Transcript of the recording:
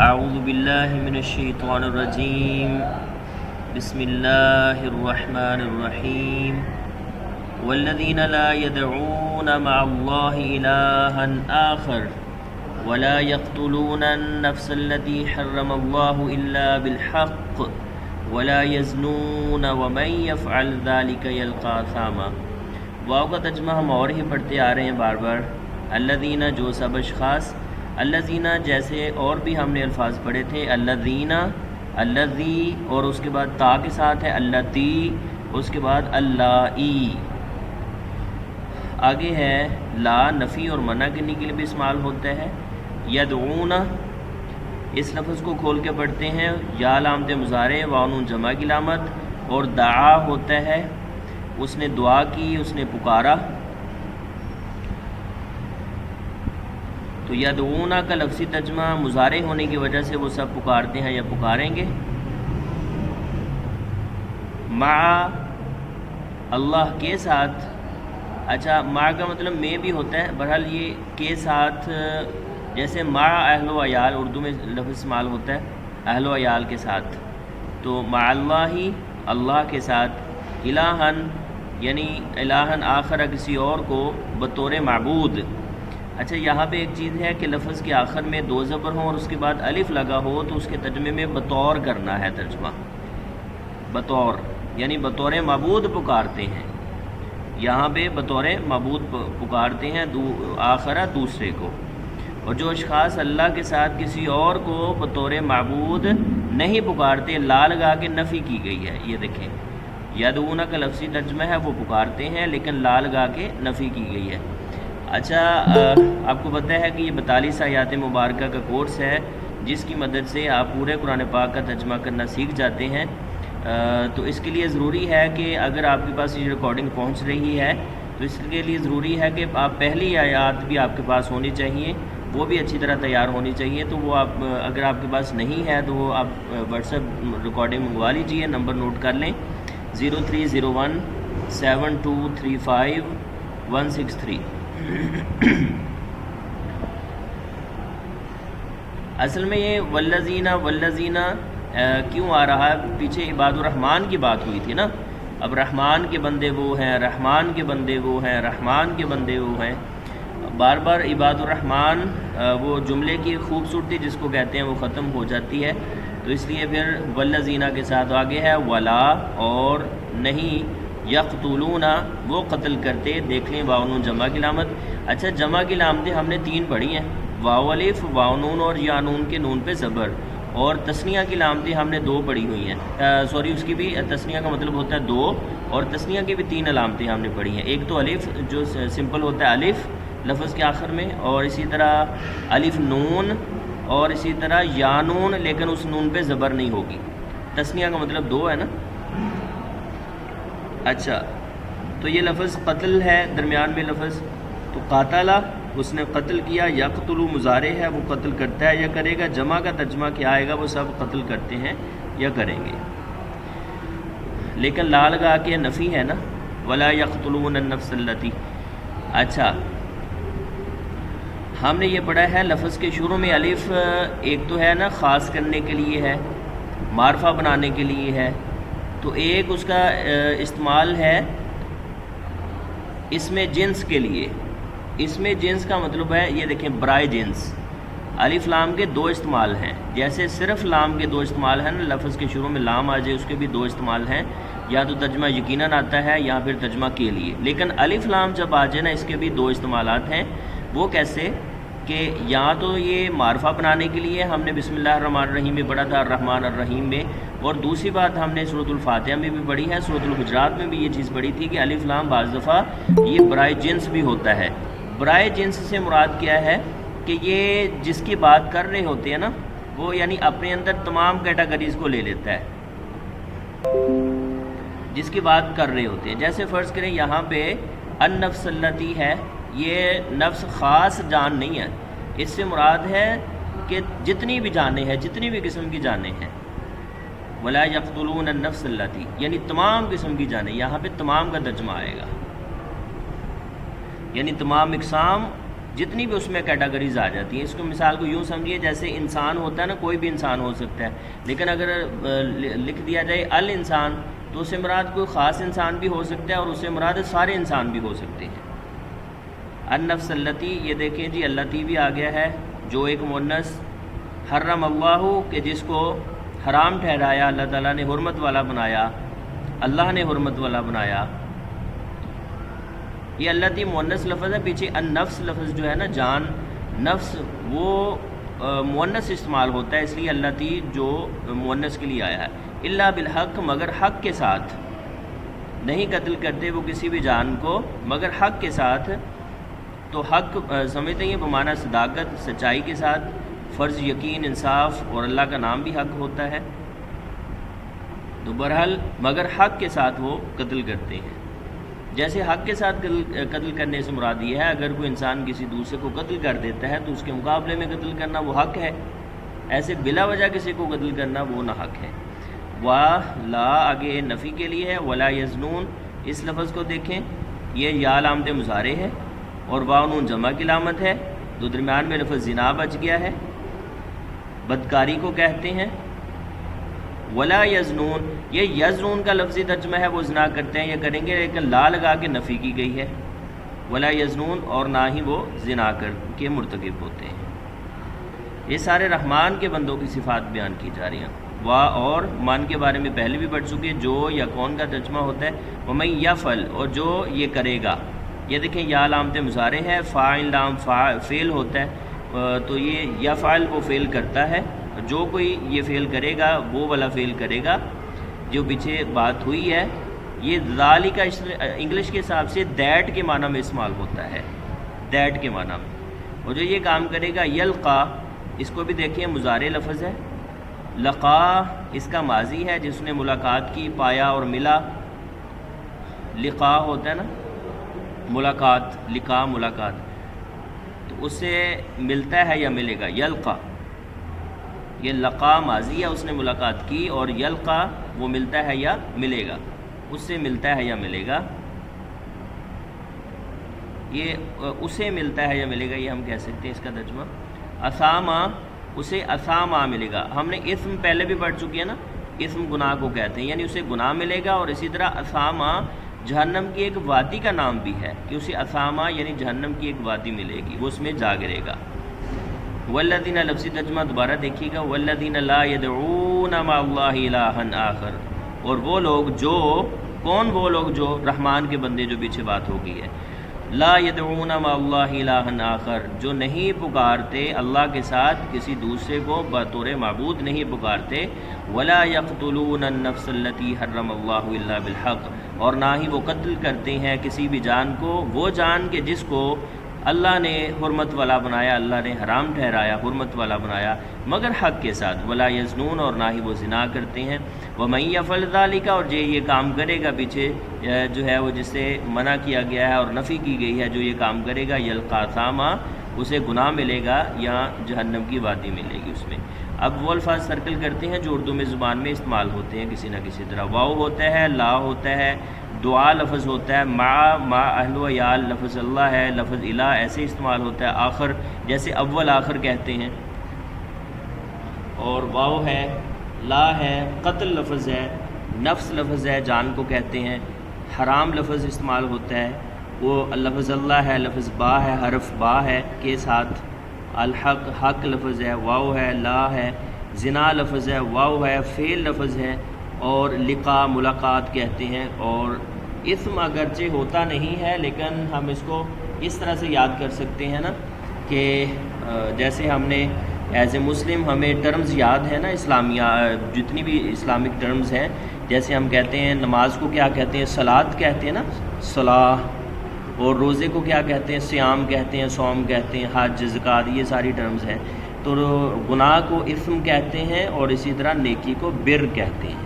اعوذ باللہ من الشیطان الرجیم بسم اللہ الرحمن الرحیم والذین لا يدعون مع اللہ الہا آخر ولا يقتلون النفس التي حرم الله إلا بالحق ولا يزنون ومن يفعل ذلك يلقى أثاما۔ واو کا ترجمہ ہم اور ہی پڑھتے آ رہے ہیں بار بار۔ الذین جو سب اشخاص، الذین جیسے اور بھی ہم نے الفاظ پڑھے تھے، الذین، الذی اور اس کے بعد تا کے ساتھ ہے اللتی، اس کے بعد اللائی، آگے ہے لا نفی اور منع کرنے کے لیے بھی استعمال ہوتا ہے۔ یدعون اس لفظ کو کھول کے پڑھتے ہیں، یا علامت مضارع، واو نون جمع کی علامت، اور دعا ہوتا ہے اس نے دعا کی، اس نے پکارا۔ تو یدعون کا لفظی ترجمہ مضارع ہونے کی وجہ سے وہ سب پکارتے ہیں یا پکاریں گے۔ مع اللہ کے ساتھ، اچھا مع کا مطلب میں بھی ہوتا ہے، بہرحال یہ کے ساتھ، جیسے مع اہل و عیال اردو میں لفظ استعمال ہوتا ہے اہل و عیال کے ساتھ، تو مع اللہ ہی اللہ کے ساتھ، الہن یعنی الہن آخر کسی اور کو بطور معبود۔ اچھا یہاں پہ ایک چیز ہے کہ لفظ کے آخر میں دو زبر ہوں اور اس کے بعد الف لگا ہو تو اس کے ترجمے میں بطور کرنا ہے ترجمہ، بطور یعنی بطور معبود پکارتے ہیں، یہاں پہ بطور معبود پکارتے ہیں آخرہ دوسرے کو۔ اور جو اشخاص اللہ کے ساتھ کسی اور کو بطور معبود نہیں پکارتے، لا لگا کے نفی کی گئی ہے، یہ دیکھیں یدعون کا لفظی ترجمہ ہے وہ پکارتے ہیں، لیکن لا لگا کے نفی کی گئی ہے۔ اچھا آپ کو پتہ ہے کہ یہ 42 آیات مبارکہ کا کورس ہے جس کی مدد سے آپ پورے قرآن پاک کا ترجمہ کرنا سیکھ جاتے ہیں۔ تو اس کے لیے ضروری ہے کہ اگر آپ کے پاس یہ ریکارڈنگ پہنچ رہی ہے تو اس کے لیے ضروری ہے کہ آپ پہلی آیات بھی آپ کے پاس ہونی چاہیے، وہ بھی اچھی طرح تیار ہونی چاہیے۔ تو وہ آپ اگر آپ کے پاس نہیں ہے تو وہ آپ واٹس ایپ ریکارڈنگ منگوا لیجئے، نمبر نوٹ کر لیں 0301 7235 163۔ اصل میں یہ والذین کیوں آ رہا ہے؟ پیچھے عباد الرحمن کی بات ہوئی تھی نا، اب رحمان کے بندے وہ ہیں، رحمان کے بندے وہ ہیں، رحمان کے بندے وہ ہیں، بار بار عباد الرحمن وہ جملے کی خوبصورتی جس کو کہتے ہیں وہ ختم ہو جاتی ہے، تو اس لیے پھر والذین کے ساتھ آگے ہے ولا اور نہیں، یقتلون وہ قتل کرتے، دیکھ لیں واو نون جمع کی علامت۔ اچھا جمع کی علامتیں ہم نے 3 پڑھی ہیں، واو الف، واو نون اور یا نون کے نون پہ زبر، اور تثنیہ کی علامتیں ہم نے 2 پڑھی ہوئی ہیں، اس کی بھی تثنیہ کا مطلب ہوتا ہے 2، اور تثنیہ کی بھی 3 علامتیں ہم نے پڑھی ہیں، ایک تو الف جو سمپل ہوتا ہے الف لفظ کے آخر میں، اور اسی طرح الف نون، اور اسی طرح یا نون لیکن اس نون پہ زبر نہیں ہوگی، تثنیہ کا مطلب 2 ہے نا۔ اچھا تو یہ لفظ قتل ہے درمیان میں لفظ، تو قاتلہ اس نے قتل کیا، یقتل مضارع ہے وہ قتل کرتا ہے یا کرے گا، جمع کا ترجمہ کیا آئے گا؟ وہ سب قتل کرتے ہیں یا کریں گے، لیکن لا لگا کے نفی ہے نا، ولا یقتلون النفس التی۔ اچھا ہم نے یہ پڑھا ہے لفظ کے شروع میں الف ایک تو ہے نا خاص کرنے کے لیے ہے، معرفہ بنانے کے لیے ہے، تو ایک اس کا استعمال ہے اس میں جنس کے لیے، اس میں جنس کا مطلب ہے یہ دیکھیں برائے جنس، الف لام کے 2 استعمال ہیں، جیسے صرف لام کے 2 استعمال ہیں نا، لفظ کے شروع میں لام آ جائے اس کے بھی 2 استعمال ہیں، یا تو ترجمہ یقیناً آتا ہے یا پھر ترجمہ کے لیے، لیکن الف لام جب آ جائے نا اس کے بھی 2 استعمالات ہیں۔ وہ کیسے کہ یا تو یہ معرفہ بنانے کے لیے ہم نے بسم اللہ الرحمن الرحیم میں پڑھا تھا، الرحمن الرحیم میں، اور دوسری بات ہم نے سورۃ الفاتحہ میں بھی پڑھی ہے، سورۃ الحجرات میں بھی یہ چیز پڑھی تھی کہ الف لام بعض دفعہ یہ برائے جنس بھی ہوتا ہے۔ برائے جنس سے مراد کیا ہے کہ یہ جس کی بات کر رہے ہوتے ہیں نا وہ یعنی اپنے اندر تمام کیٹیگریز کو لے لیتا ہے جس کی بات کر رہے ہوتے ہیں۔ جیسے فرض کریں یہاں پہ النفس التی ہے، یہ نفس خاص جان نہیں ہے، اس سے مراد ہے کہ جتنی بھی جانیں ہیں، جتنی بھی قسم کی جانیں ہیں، ولا یقتلون النفس التی یعنی تمام قسم کی جانیں، یہاں پہ تمام کا ترجمہ آئے گا، یعنی تمام اقسام جتنی بھی اس میں کیٹیگریز آ جاتی ہیں. اس کو مثال کو یوں سمجھیے جیسے انسان ہوتا ہے نا، کوئی بھی انسان ہو سکتا ہے، لیکن اگر لکھ دیا جائے الانسان تو اس سے مراد کوئی خاص انسان بھی ہو سکتا ہے اور اس سے مراد سارے انسان بھی ہو سکتے ہیں. النفس التی، یہ دیکھیں جی التی بھی آ گیا ہے، جو ایک مؤنث. حرم اللہ، کہ جس کو حرام ٹھہرایا اللہ تعالیٰ نے، حرمت والا بنایا، اللہ نے حرمت والا بنایا. یہ التی مؤنث لفظ ہے. پیچھے النفس لفظ جو ہے نا، جان، نفس، وہ مؤنث استعمال ہوتا ہے، اس لیے التی جو مؤنث کے لیے آیا ہے. الا بالحق، مگر حق کے ساتھ. نہیں قتل کرتے وہ کسی بھی جان کو مگر حق کے ساتھ. تو حق سمجھتے ہیں بمعنی صداقت، سچائی کے ساتھ، فرض، یقین، انصاف، اور اللہ کا نام بھی حق ہوتا ہے. تو بہرحال مگر حق کے ساتھ وہ قتل کرتے ہیں. جیسے حق کے ساتھ قتل کرنے سے مراد یہ ہے اگر کوئی انسان کسی دوسرے کو قتل کر دیتا ہے تو اس کے مقابلے میں قتل کرنا وہ حق ہے. ایسے بلا وجہ کسی کو قتل کرنا وہ نہ حق ہے. لا آگے نفی کے لیے ہے. ولا یزنون، اس لفظ کو دیکھیں، یہ یا علامت مضارع ہے اور واو نون جمع کی علامت ہے، تو درمیان میں لفظ زنا بچ گیا ہے. بدکاری کو کہتے ہیں. ولا یزنون، یہ یزنون کا لفظی ترجمہ ہے، وہ زنا کرتے ہیں، یہ کریں گے، لیکن لا لگا کے نفی کی گئی ہے. ولا یزنون، اور نہ ہی وہ زنا کر کے مرتکب ہوتے ہیں. یہ سارے رحمان کے بندوں کی صفات بیان کی جا رہی ہیں. وا اور من کے بارے میں پہلے بھی پڑھ چکے، جو یا کون کا ترجمہ ہوتا ہے. ومن یفعل، اور جو یہ کرے گا. یہ دیکھیں یا علامت مضارع ہے، فاعل لام فعل ہوتا ہے، تو یہ یفعل وہ فعل کرتا ہے. جو کوئی یہ فعل کرے گا وہ والا فعل کرے گا جو پیچھے بات ہوئی ہے. یہ ذالک انگلش کے حساب سے دیٹ کے معنی میں استعمال ہوتا ہے، دیٹ کے معنی میں. اور جو یہ کام کرے گا یلقا، اس کو بھی دیکھیں مضارع لفظ ہے. لقا اس کا ماضی ہے، جس نے ملاقات کی، پایا اور ملا. لقا ہوتا ہے نا ملاقات، لقا ملاقات، تو اس سے ملتا ہے یا ملے گا. یلقا، یہ لقا ماضی ہے، اس نے ملاقات کی، اور یلقا وہ ملتا ہے یا ملے گا، اس سے ملتا ہے یا ملے گا. یہ اسے ملتا ہے یا ملے گا، یہ ہم کہہ سکتے ہیں اس کا ترجمہ. اسامہ، اسے اسامہ ملے گا. ہم نے اسم پہلے بھی پڑھ چکی ہے نا، اسم گناہ کو کہتے ہیں، یعنی اسے گناہ ملے گا. اور اسی طرح اسامہ جہنم کی ایک وادی کا نام بھی ہے، کہ اسے اسامہ یعنی جہنم کی ایک وادی ملے گی، وہ اس میں جا گرے گا. والذین، لفظی ترجمہ دوبارہ دیکھیے گا. والذین لا یدعون مع اللہ الہا آخر، اور وہ لوگ جو، کون وہ لوگ جو رحمان کے بندے، جو پیچھے بات ہو گئی ہے. لا یدعون مع اللہ الہا آخر، جو نہیں پکارتے اللہ کے ساتھ کسی دوسرے کو بطور معبود نہیں پکارتے. ولا یقتلون النفس التی حرم اللہ الا بالحق، اور نہ ہی وہ قتل کرتے ہیں کسی بھی جان کو، وہ جان کے جس کو اللہ نے حرمت والا بنایا، اللہ نے حرام ٹھہرایا، حرمت والا بنایا، مگر حق کے ساتھ. ولا یزنون، اور نہ ہی وہ زنا کرتے ہیں. ومن یفعل ذلک، اور جو یہ کام کرے گا، پیچھے جو ہے وہ جس سے منع کیا گیا ہے اور نفی کی گئی ہے، جو یہ کام کرے گا یلقا اثاما، اسے گناہ ملے گا یا جہنم کی وادی ملے گی اس میں. اب وہ الفاظ سرکل کرتے ہیں جو اردو میں زبان میں استعمال ہوتے ہیں کسی نہ کسی طرح. واو ہوتا ہے، لا ہوتا ہے، دعا لفظ ہوتا ہے، ما اہل و یال لفظ اللہ ہے، لفظ الہ ایسے استعمال ہوتا ہے. آخر جیسے اول آخر کہتے ہیں. اور واو ہے، لا ہے، قتل لفظ ہے، نفس لفظ ہے، جان کو کہتے ہیں. حرام لفظ استعمال ہوتا ہے، وہ لفظ اللہ ہے، لفظ با ہے، حرف با ہے کے ساتھ. الحق، حق لفظ ہے، واو ہے، لا ہے. زنا لفظ ہے، واو ہے، فعل لفظ ہے. اور لقا ملاقات کہتے ہیں. اور اسم اگرچہ ہوتا نہیں ہے لیکن ہم اس کو اس طرح سے یاد کر سکتے ہیں نا، کہ جیسے ہم نے ایز اے مسلم ہمیں ٹرمز یاد ہیں نا اسلامیہ، جتنی بھی اسلامک ٹرمز ہیں. جیسے ہم کہتے ہیں نماز کو کیا کہتے ہیں، صلاۃ کہتے ہیں نا، صلاح. اور روزے کو کیا کہتے ہیں، صیام کہتے ہیں، صوم کہتے ہیں، حج، زکوٰۃ، یہ ساری ٹرمز ہیں. تو گناہ کو اسم کہتے ہیں اور اسی طرح نیکی کو بر کہتے ہیں.